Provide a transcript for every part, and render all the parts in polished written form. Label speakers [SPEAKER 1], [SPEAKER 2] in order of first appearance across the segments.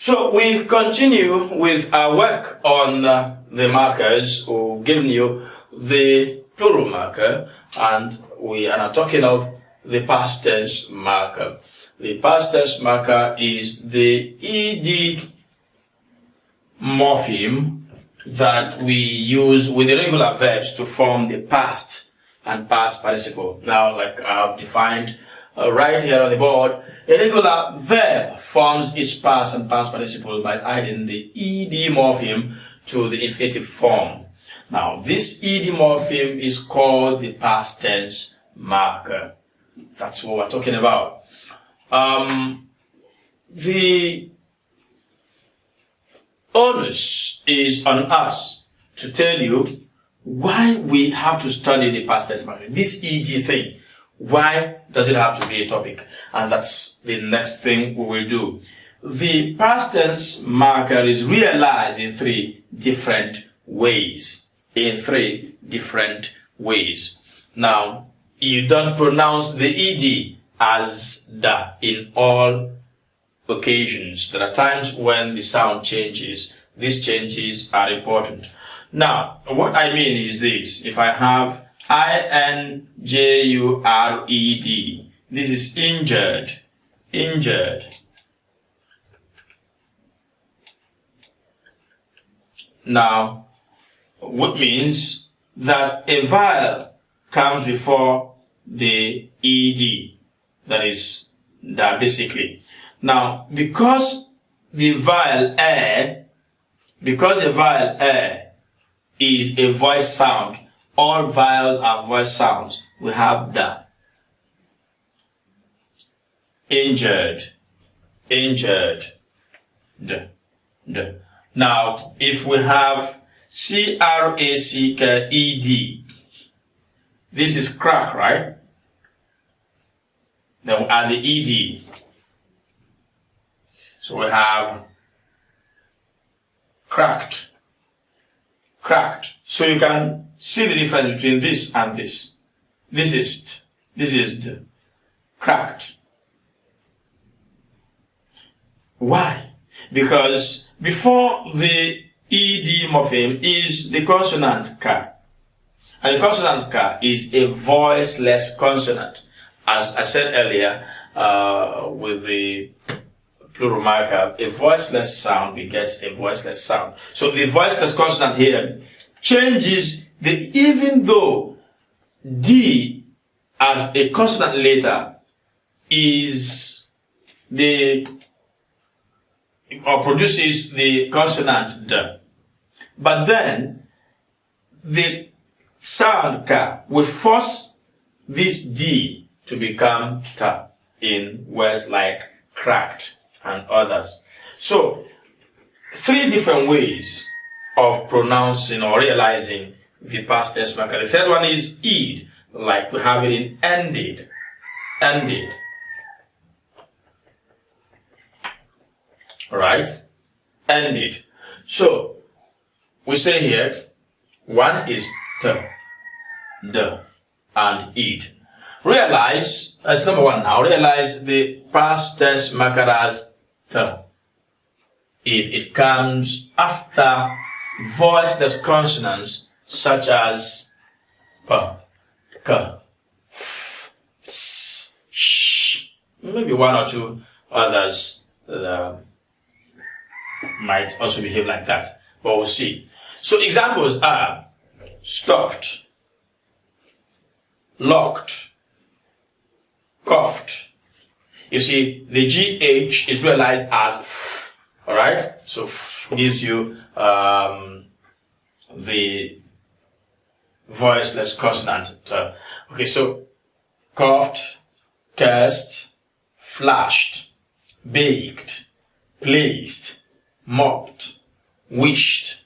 [SPEAKER 1] So we continue with our work on the markers. We've given you the plural marker, and we are now talking of the past tense marker. The past tense marker is the ed morpheme that we use with irregular verbs to form the past and past participle. Now, like I've defined right here on the board, a regular verb forms its past and past participle by adding the ed morpheme to the infinitive form. Now, this ed morpheme is called the past tense marker. That's what we're talking about. The onus is on us to tell you why we have to study the past tense marker. This ed thing, why does it have to be a topic? And that's the next thing we will do. The past tense marker is realized in three different ways. Now, you don't pronounce the ed as da in all occasions. There are times when the sound changes. These changes are important. Now, what I mean is this. If I have injured, this is injured. Now, what means that a vowel comes before the ed, that is that basically. Now, because the vowel is a voice sound, all vowels are voice sounds. We have da. Injured. D. Now, if we have cracked, this is crack, right? Then we add the ed. So we have cracked. So you can see the difference between this and this. This is d. Cracked. Why? Because before the ed morpheme is the consonant ka. And the consonant ka is a voiceless consonant. As I said earlier, with the plural marker, a voiceless sound begets a voiceless sound. So the voiceless consonant here changes even though D as a consonant letter is produces the consonant D. But then the sound ka will force this D to become ta in words like cracked and others. So, three different ways of pronouncing or realizing the past tense marker. The third one is ed, like we have it in ended. Alright? Ended. So, we say here, one is t, d, and ed. Realize, as number one now, realize the past tense marker as t if it comes after voiceless consonants such as p, k, f, s, sh. Maybe one or two others might also behave like that, but we'll see. So examples are stopped, locked, coughed. You see, the GH is realized as f, alright? So f gives you the voiceless consonant. Okay, so coughed, cursed, flashed, baked, placed, mopped, wished,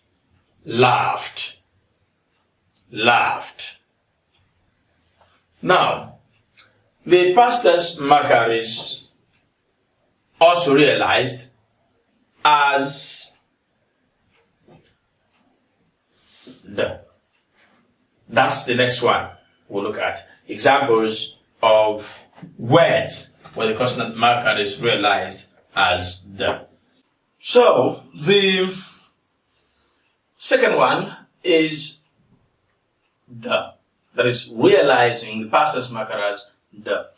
[SPEAKER 1] laughed. Now, the past tense marker is also realized as the. That's the next one we'll look at. Examples of words where the consonant marker is realized as the. So the second one is the. That is realizing the past tense marker as the.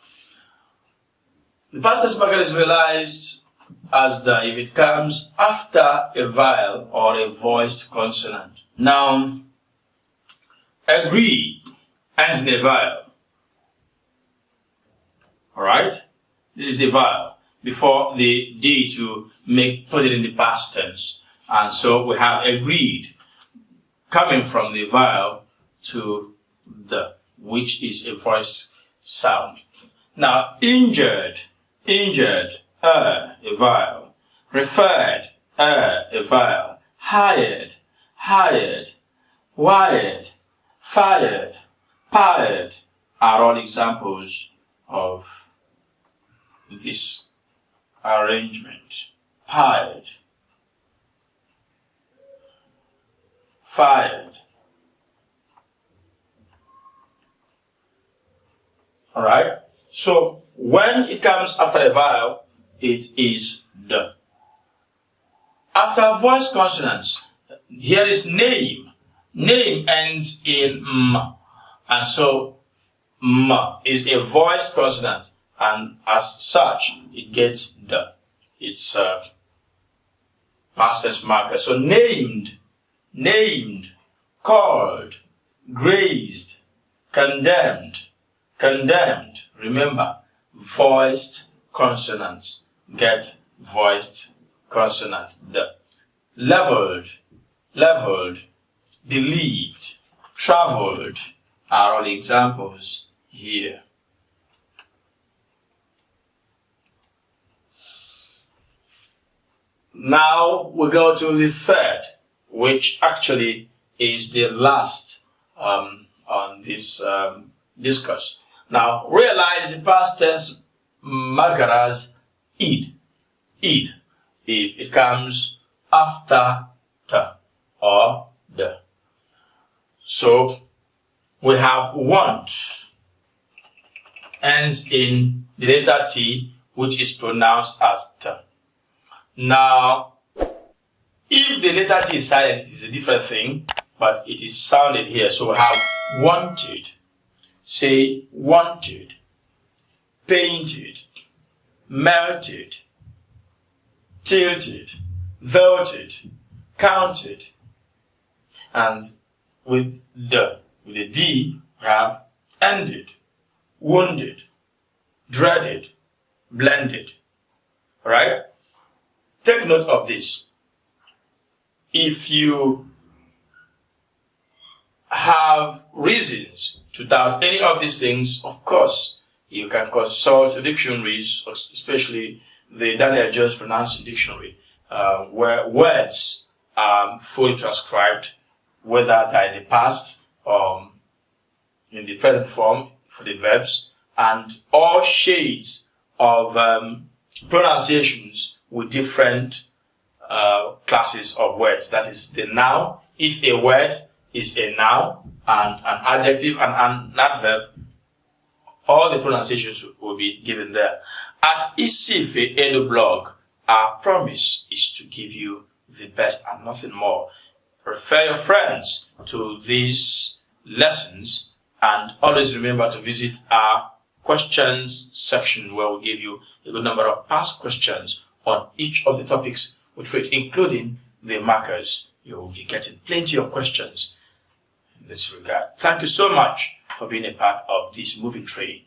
[SPEAKER 1] The past tense marker is realized as the if it comes after a vowel or a voiced consonant. Now, agree ends in a vowel. Alright? This is the vowel before the D to put it in the past tense. And so we have agreed coming from the vowel to the, which is a voiced sound. Now, injured, a vowel. Referred, a vowel. Hired, wired, fired, pired are all examples of this arrangement. Pired, fired. Alright? So, when it comes after a vowel, it is the. After voiced consonants, here is name. Name ends in m. And so, m is a voiced consonant. And as such, it gets the. It's a past tense marker. So, named, called, grazed, condemned. Remember, voiced consonants get voiced consonant. The. Leveled, believed, traveled are all examples here. Now we go to the third, which actually is the last on this discourse. Now realize the past tense marker as id, if it comes after the or the. So we have want ends in the letter T, which is pronounced as t. Now, if the letter T is silent, it is a different thing, but it is sounded here. So we have wanted. Say wanted, painted, melted, tilted, voted, counted. And with the D, we have ended, wounded, dreaded, blended. Alright? Take note of this. If you have reasons to doubt any of these things, of course, you can consult dictionaries, especially the Daniel Jones Pronouncing Dictionary, where words are fully transcribed, whether they're in the past or in the present form for the verbs, and all shades of pronunciations with different classes of words. That is the noun. If a word is a noun and an adjective and an adverb, all the pronunciations will be given there. At ISIFE EDUBLOG, our promise is to give you the best and nothing more. Refer your friends to these lessons, and always remember to visit our questions section, where we'll give you a good number of past questions on each of the topics we treat, including the markers. You will be getting plenty of questions in this regard. Thank you so much for being a part of this moving train.